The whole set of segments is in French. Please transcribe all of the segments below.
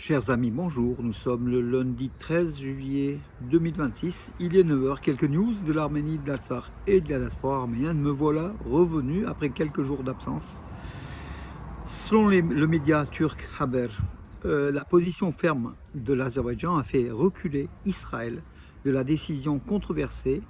Chers amis, bonjour. Nous sommes le lundi 13 juillet 2026. Il est 9 heures. Quelques news de l'Arménie, de l'Artsakh et de la diaspora arménienne. Me voilà revenu après quelques jours d'absence. Selon le média turc Haber, la position ferme de l'Azerbaïdjan a fait reculer Israël de la décision controversée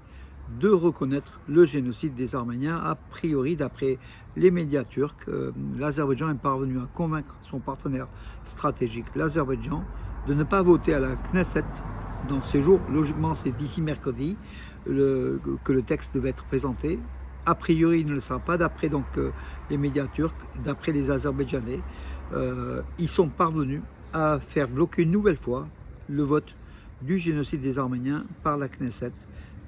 de reconnaître le génocide des Arméniens. A priori, d'après les médias turcs, l'Azerbaïdjan est parvenu à convaincre son partenaire stratégique, l'Azerbaïdjan, de ne pas voter à la Knesset dans ces jours. Logiquement, c'est d'ici mercredi que le texte devait être présenté. A priori, il ne le sera pas, d'après donc les médias turcs, d'après les Azerbaïdjanais. Ils sont parvenus à faire bloquer une nouvelle fois le vote du génocide des Arméniens par la Knesset.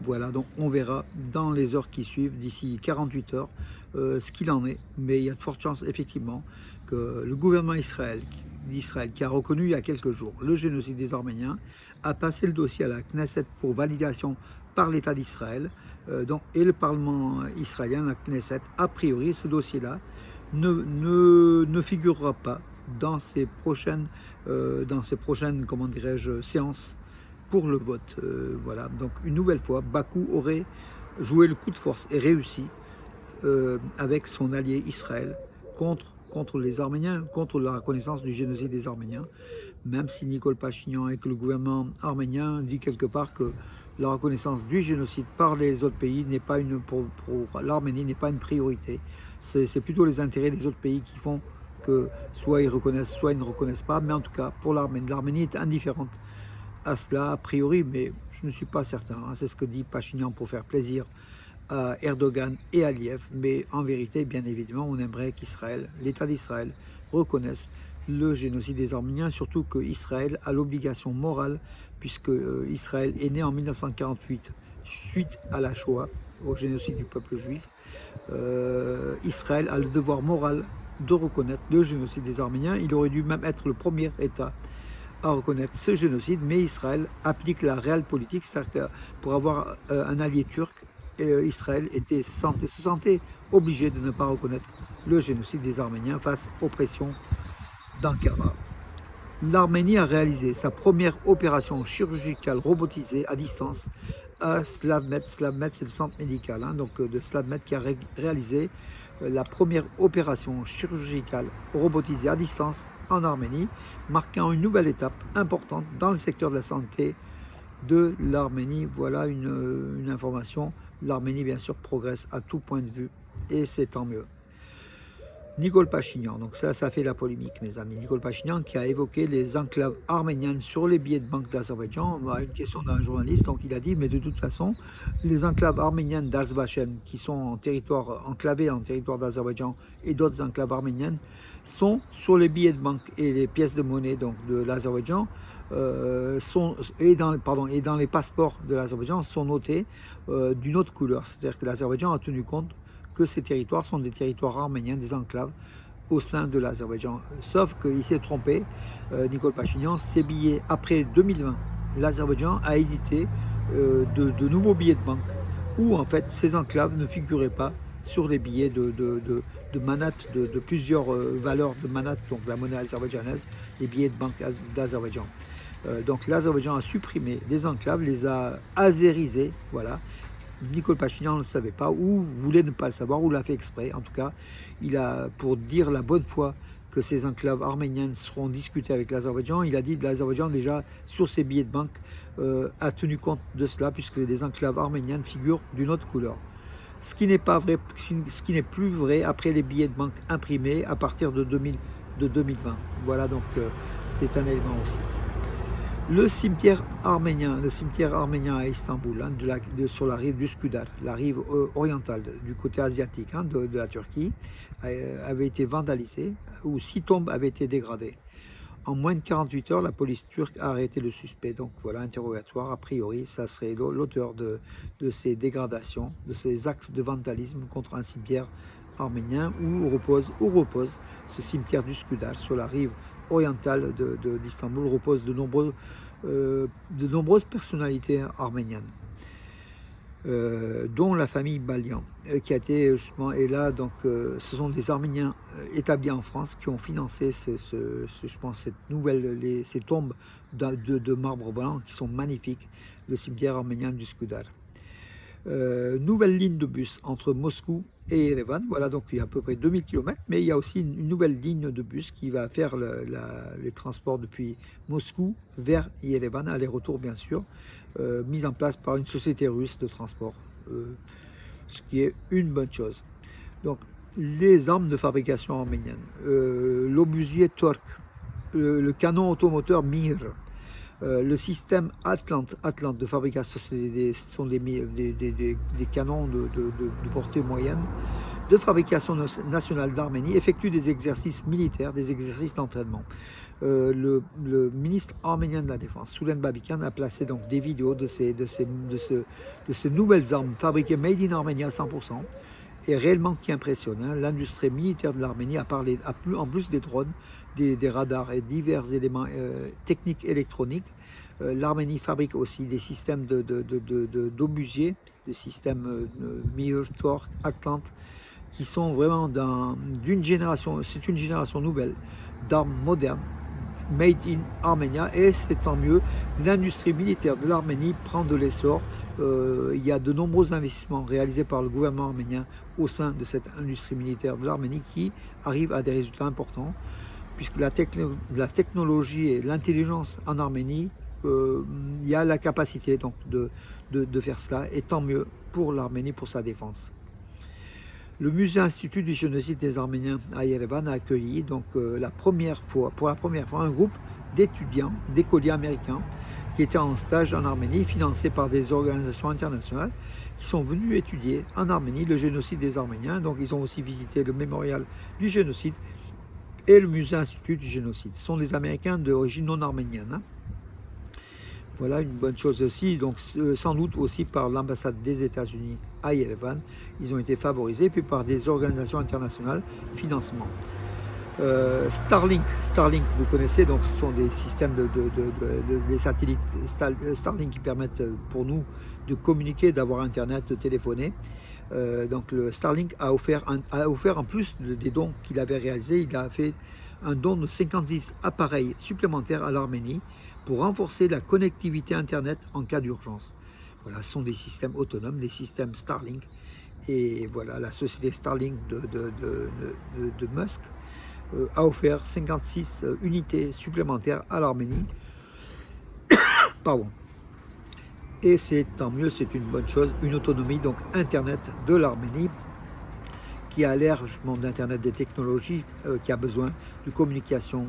Voilà, donc on verra dans les heures qui suivent, d'ici 48 heures, ce qu'il en est. Mais il y a de fortes chances, effectivement, que le gouvernement d'Israël, qui a reconnu il y a quelques jours le génocide des Arméniens, a passé le dossier à la Knesset pour validation par l'État d'Israël. Et le Parlement israélien, la Knesset, a priori, ce dossier-là ne figurera pas dans ces prochaines comment dirais-je, séances pour le vote. Voilà, donc une nouvelle fois, Bakou aurait joué le coup de force et réussi avec son allié Israël contre les Arméniens, contre la reconnaissance du génocide des Arméniens, même si Nicole Pachinian et que le gouvernement arménien dit quelque part que la reconnaissance du génocide par les autres pays n'est pas pour l'Arménie n'est pas une priorité. C'est plutôt les intérêts des autres pays qui font que soit ils reconnaissent, soit ils ne reconnaissent pas. Mais en tout cas, pour l'Arménie est indifférente à cela, a priori, mais je ne suis pas certain. C'est ce que dit Pachinian pour faire plaisir à Erdogan et Aliyev. Mais en vérité, bien évidemment, on aimerait qu'Israël, l'État d'Israël, reconnaisse le génocide des Arméniens, surtout qu'Israël a l'obligation morale, puisque Israël est né en 1948, suite à la Shoah, au génocide du peuple juif. Israël a le devoir moral de reconnaître le génocide des Arméniens. Il aurait dû même être le premier État à reconnaître ce génocide, mais Israël applique la réelle politique, c'est-à-dire que pour avoir un allié turc, Israël se sentait obligé de ne pas reconnaître le génocide des Arméniens face aux pressions d'Ankara. L'Arménie a réalisé sa première opération chirurgicale robotisée à distance à Slavmet. Slavmet, c'est le centre médical de Slavmet qui a réalisé la première opération chirurgicale robotisée à distance en Arménie, marquant une nouvelle étape importante dans le secteur de la santé de l'Arménie. Voilà une information. L'Arménie, bien sûr, progresse à tout point de vue et c'est tant mieux. Nicole Pachinian, donc ça fait la polémique, mes amis. Nicole Pachinian qui a évoqué les enclaves arméniennes sur les billets de banque d'Azerbaïdjan. Une question d'un journaliste, donc il a dit, mais de toute façon, les enclaves arméniennes d'Arzbashem, qui sont enclavées en territoire d'Azerbaïdjan, et d'autres enclaves arméniennes, sont sur les billets de banque et les pièces de monnaie donc, de l'Azerbaïdjan, et dans les passeports de l'Azerbaïdjan, sont notés d'une autre couleur. C'est-à-dire que l'Azerbaïdjan a tenu compte que ces territoires sont des territoires arméniens, des enclaves au sein de l'Azerbaïdjan. Sauf qu'il s'est trompé, Nicole Pachinian, ces billets après 2020, l'Azerbaïdjan a édité de nouveaux billets de banque où en fait ces enclaves ne figuraient pas sur les billets de manat, de plusieurs valeurs de manat, donc la monnaie azerbaïdjanaise, les billets de banque d'Azerbaïdjan. Donc l'Azerbaïdjan a supprimé les enclaves, les a azérisés, voilà. Nicole Pachinian ne le savait pas, ou voulait ne pas le savoir, ou l'a fait exprès. En tout cas, il a, pour dire la bonne foi que ces enclaves arméniennes seront discutées avec l'Azerbaïdjan, il a dit que l'Azerbaïdjan, déjà, sur ses billets de banque, a tenu compte de cela, puisque les enclaves arméniennes figurent d'une autre couleur. Ce qui n'est pas vrai, ce qui n'est plus vrai après les billets de banque imprimés à partir de 2020. Voilà, donc c'est un élément aussi. Le cimetière arménien à Istanbul, sur la rive du Skudar, la rive orientale du côté asiatique de la Turquie, avait été vandalisé, où 6 tombes avaient été dégradées. En moins de 48 heures, la police turque a arrêté le suspect. Donc voilà, interrogatoire. A priori, ça serait l'auteur de ces dégradations, de ces actes de vandalisme contre un cimetière arménien où repose ce cimetière du Skudar sur la rive orientale d'Istanbul, repose de nombreuses personnalités arméniennes. dont la famille Balian, qui a été justement, et là, donc, ce sont des Arméniens établis en France qui ont financé, je pense, ces tombes de marbre blanc qui sont magnifiques, le cimetière arménien du Skudar. Nouvelle ligne de bus entre Moscou et Erevan, voilà, donc il y a à peu près 2000 km, mais il y a aussi une nouvelle ligne de bus qui va faire les transports depuis Moscou vers Erevan, aller-retour bien sûr, mise en place par une société russe de transport, ce qui est une bonne chose. Donc, les armes de fabrication arménienne, l'obusier Tork, le canon automoteur Mir, le système Atlante de fabrication, ce sont des canons de portée moyenne de fabrication nationale d'Arménie, effectuent des exercices militaires, des exercices d'entraînement. Le ministre arménien de la Défense, Soulen Babikan, a placé donc des vidéos de ces nouvelles armes fabriquées made in Arménie à 100%, et réellement qui impressionne. Hein. L'industrie militaire de l'Arménie a parlé, en plus des drones, des radars et divers éléments techniques électroniques. L'Arménie fabrique aussi des systèmes d'obusiers, des systèmes Mir, Tork, Atlante, qui sont vraiment d'une génération, c'est une génération nouvelle d'armes modernes, made in Armenia, et c'est tant mieux. L'industrie militaire de l'Arménie prend de l'essor. Il y a de nombreux investissements réalisés par le gouvernement arménien au sein de cette industrie militaire de l'Arménie qui arrive à des résultats importants, puisque la technologie et l'intelligence en Arménie, il y a la capacité donc de faire cela, et tant mieux pour l'Arménie, pour sa défense. Le musée Institut du génocide des Arméniens à Yerevan a accueilli donc, pour la première fois un groupe d'étudiants, d'écoliers américains qui étaient en stage en Arménie, financés par des organisations internationales, qui sont venus étudier en Arménie le génocide des Arméniens. Donc ils ont aussi visité le mémorial du génocide et le musée Institut du génocide. Ce sont des Américains d'origine non arménienne. Hein. Voilà une bonne chose aussi, donc sans doute aussi par l'ambassade des États-Unis à Yerevan, ils ont été favorisés, puis par des organisations internationales, financement. Starlink, vous connaissez, donc ce sont des systèmes des satellites Starlink qui permettent pour nous de communiquer, d'avoir internet, de téléphoner. Donc le Starlink a offert en plus des dons qu'il avait réalisés, il a fait un don de 56 appareils supplémentaires à l'Arménie pour renforcer la connectivité internet en cas d'urgence. Voilà, ce sont des systèmes autonomes, des systèmes Starlink, et voilà, la société Starlink de Musk a offert 56 unités supplémentaires à l'Arménie. Pardon. Et c'est tant mieux, c'est une bonne chose, une autonomie donc internet de l'Arménie, qui a l'ère justement d'internet des technologies, qui a besoin de communication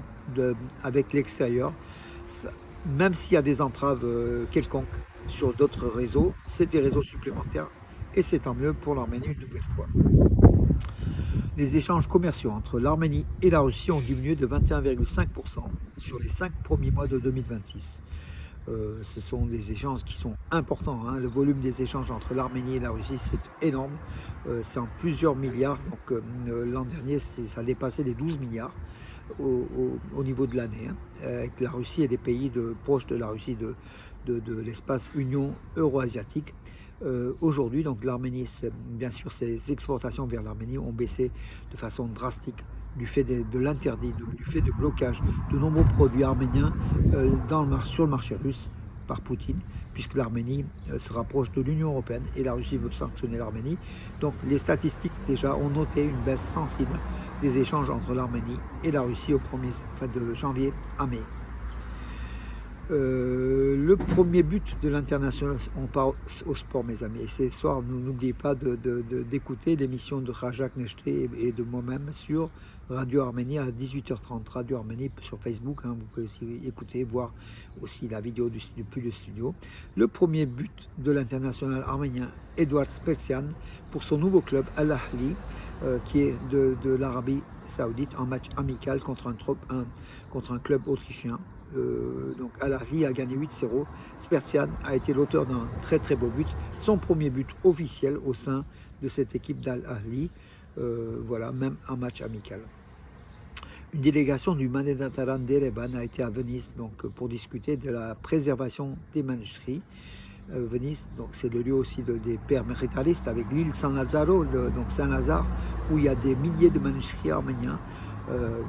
avec l'extérieur. Même s'il y a des entraves quelconques sur d'autres réseaux, c'est des réseaux supplémentaires, et c'est tant mieux pour l'Arménie une nouvelle fois. Les échanges commerciaux entre l'Arménie et la Russie ont diminué de 21,5% sur les 5 premiers mois de 2026. Ce sont des échanges qui sont importants. Hein. Le volume des échanges entre l'Arménie et la Russie, c'est énorme. C'est en plusieurs milliards. Donc l'an dernier, ça dépassait les 12 milliards au niveau de l'année. Hein, avec la Russie et des pays proches de la Russie de l'espace Union euro-asiatique. Aujourd'hui, donc l'Arménie, bien sûr, ses exportations vers l'Arménie ont baissé de façon drastique du fait de l'interdit, du fait de blocage de nombreux produits arméniens sur le marché russe par Poutine, puisque l'Arménie se rapproche de l'Union européenne et la Russie veut sanctionner l'Arménie. Donc les statistiques déjà ont noté une baisse sensible des échanges entre l'Arménie et la Russie de janvier à mai. Le premier but de l'international, on part au sport mes amis, et ce soir n'oubliez pas d'écouter l'émission de Rajak Nechté et de moi-même sur Radio Arménie à 18h30, Radio Arménie sur Facebook, hein, vous pouvez aussi écouter, voir aussi la vidéo du studio. Le premier but de l'international arménien Edouard Spertsian pour son nouveau club Al Ahly, qui est de l'Arabie Saoudite, en match amical contre un club autrichien. Donc Al Ahly a gagné 8-0. Spertsian a été l'auteur d'un très très beau but, son premier but officiel au sein de cette équipe d'Al Ahly, voilà, même un match amical. Une délégation du Manedataran d'Erevan a été à Venise donc, pour discuter de la préservation des manuscrits. Venise, donc c'est le lieu aussi des pères méritalistes avec l'île San Lazzaro, donc Saint-Lazare, où il y a des milliers de manuscrits arméniens.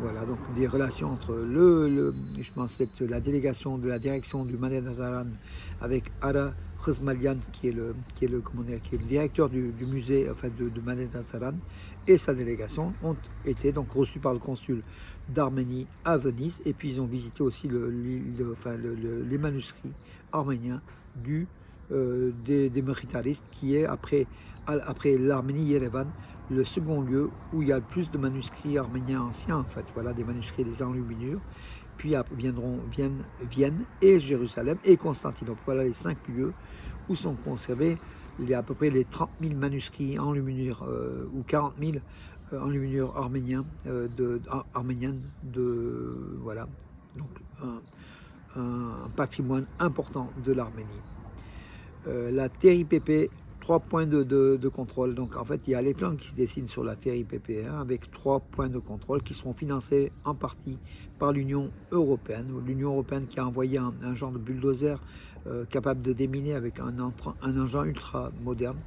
Voilà, donc des relations entre je pense la délégation de la direction du Manet Nataran avec Ara Khizmalian, comment dire, qui est le directeur du musée enfin, de Manet Nataran, et sa délégation ont été donc reçus par le consul d'Arménie à Venise, et puis ils ont visité aussi les manuscrits arméniens des méritalistes, qui est après l'Arménie, Yerevan, le second lieu où il y a le plus de manuscrits arméniens anciens, en fait, voilà, des manuscrits des enluminures. Puis viendront Vienne et Jérusalem et Constantinople. Voilà les 5 lieux où sont conservés à peu près les 30 000 manuscrits enluminures ou 40 000 enluminures arméniennes voilà, donc un patrimoine important de l'Arménie. La TRIPP, 3 points de contrôle. Donc en fait, il y a les plans qui se dessinent sur la TRIPP avec 3 points de contrôle qui seront financés en partie par l'Union européenne. L'Union européenne qui a envoyé un genre de bulldozer capable de déminer avec un engin ultra moderne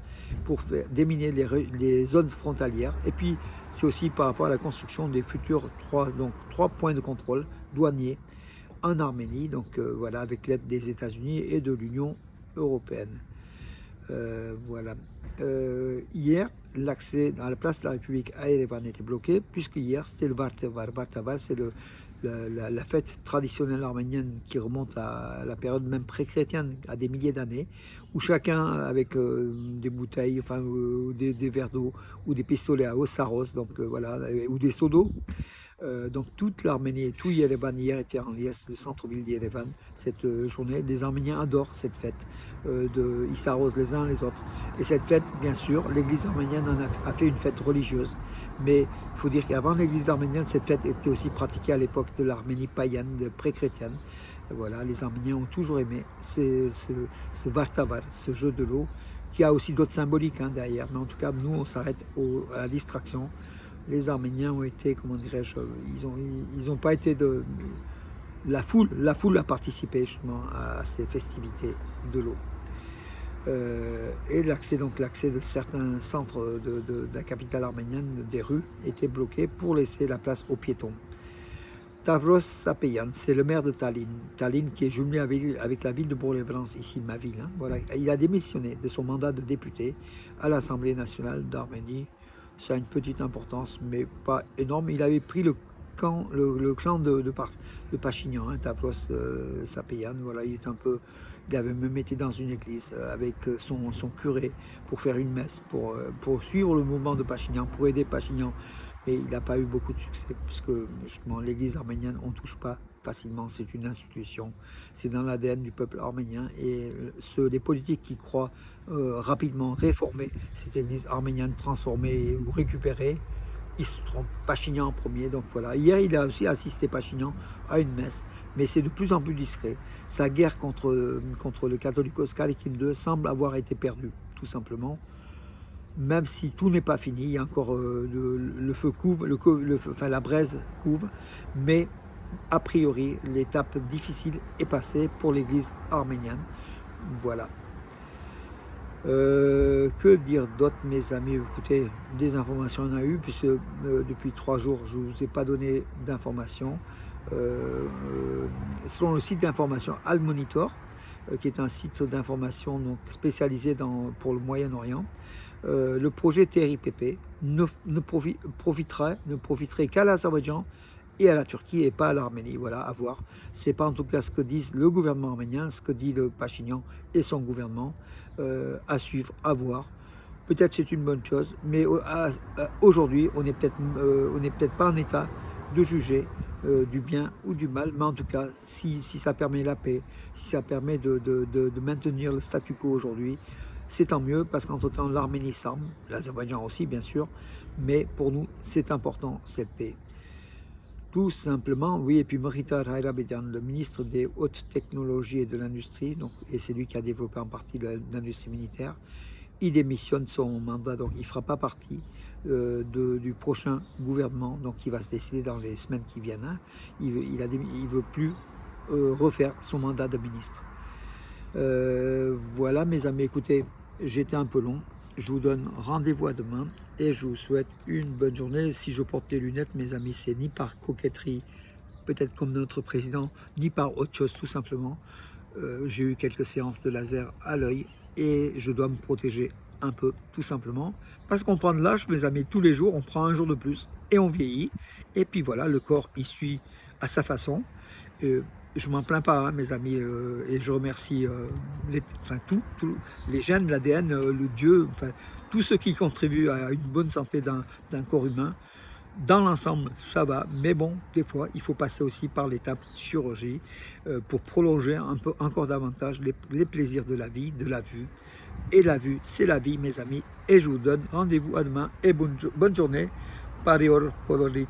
pour déminer les zones frontalières. Et puis c'est aussi par rapport à la construction des futurs 3 points de contrôle douaniers en Arménie, donc voilà, avec l'aide des États-Unis et de l'Union européenne. Voilà. Hier, l'accès à la place de la République à Erevan était bloqué, puisque hier c'était le Vartavar. Vartavar, c'est la fête traditionnelle arménienne qui remonte à la période même pré-chrétienne, à des milliers d'années, où chacun avec des bouteilles, enfin des verres d'eau ou des pistolets à eau s'arrose, donc voilà, ou des seaux d'eau. Donc toute l'Arménie et tout Yerevan hier était en liesse, le centre-ville d'Yerevan, cette journée. Les Arméniens adorent cette fête, ils s'arrosent les uns les autres. Et cette fête, bien sûr, l'église arménienne a fait une fête religieuse. Mais il faut dire qu'avant l'église arménienne, cette fête était aussi pratiquée à l'époque de l'Arménie païenne, pré-chrétienne. Voilà, les Arméniens ont toujours aimé ce Vartavar, ce jeu de l'eau, qui a aussi d'autres symboliques derrière. Mais en tout cas, nous, on s'arrête à la distraction. Les Arméniens ont été, comment dirais-je, ils ont pas été la foule a participé justement à ces festivités de l'eau. Et l'accès de certains centres de la capitale arménienne, des rues, était bloqué pour laisser la place aux piétons. Tavros Sapeyan, c'est le maire de Tallinn. Tallinn qui est jumelé avec la ville de Bourg-les-Valence, ici ma ville. Voilà. Il a démissionné de son mandat de député à l'Assemblée nationale d'Arménie. Ça a une petite importance, mais pas énorme. Il avait pris le clan de Pachinian, Tavros Sapeyan. Voilà, il avait même été dans une église avec son curé pour faire une messe, pour suivre le mouvement de Pachinian, pour aider Pachinian. Mais il n'a pas eu beaucoup de succès, puisque justement l'église arménienne, on ne touche pas facilement, c'est une institution, c'est dans l'ADN du peuple arménien, et les politiques qui croient rapidement réformer cette église arménienne, transformer ou récupérer, ils se trompent. Pachinian en premier, donc voilà. Hier, il a aussi assisté Pachinian à une messe, mais c'est de plus en plus discret. Sa guerre contre le Catholicos Kalikin II semble avoir été perdue, tout simplement. Même si tout n'est pas fini, il y a encore le feu couve, la braise couve, mais a priori, l'étape difficile est passée pour l'église arménienne. Voilà. Que dire d'autre, mes amis? Écoutez, des informations on a eu, puisque depuis 3 jours, je ne vous ai pas donné d'informations. Selon le site d'information Al Monitor, qui est un site d'information spécialisé pour le Moyen-Orient, le projet TRIPP ne profiterait qu'à l'Azerbaïdjan et à la Turquie et pas à l'Arménie. Voilà, à voir. C'est pas en tout cas ce que disent le gouvernement arménien, ce que dit le Pachinian et son gouvernement. À suivre, à voir. Peut-être c'est une bonne chose, mais aujourd'hui, on n'est peut-être pas en état de juger du bien ou du mal, mais en tout cas, si ça permet la paix, si ça permet de maintenir le statu quo aujourd'hui, c'est tant mieux, parce qu'entre-temps, l'Arménie s'arme, l'Azerbaïdjan aussi, bien sûr, mais pour nous, c'est important, cette paix. Tout simplement, oui, et puis Meritar Hayrabedian, le ministre des Hautes Technologies et de l'Industrie, et c'est lui qui a développé en partie l'industrie militaire, il démissionne son mandat, donc il ne fera pas partie du prochain gouvernement, donc qui va se décider dans les semaines qui viennent. Il ne veut plus refaire son mandat de ministre. Voilà mes amis, écoutez, j'étais un peu long. Je vous donne rendez-vous à demain et je vous souhaite une bonne journée. Si je porte les lunettes, mes amis, c'est ni par coquetterie, peut-être comme notre président, ni par autre chose, tout simplement. J'ai eu quelques séances de laser à l'œil et je dois me protéger un peu, tout simplement. Parce qu'on prend de l'âge, mes amis, tous les jours, on prend un jour de plus et on vieillit. Et puis voilà, le corps, il suit à sa façon. Je m'en plains pas, hein, mes amis, et je remercie enfin, tous les gènes, l'ADN, le Dieu, enfin, tous ceux qui contribuent à une bonne santé d'un corps humain. Dans l'ensemble, ça va, mais bon, des fois, il faut passer aussi par l'étape chirurgie pour prolonger un peu encore davantage les plaisirs de la vie, de la vue. Et la vue, c'est la vie, mes amis. Et je vous donne rendez-vous à demain et bonne journée. Parior Polorit.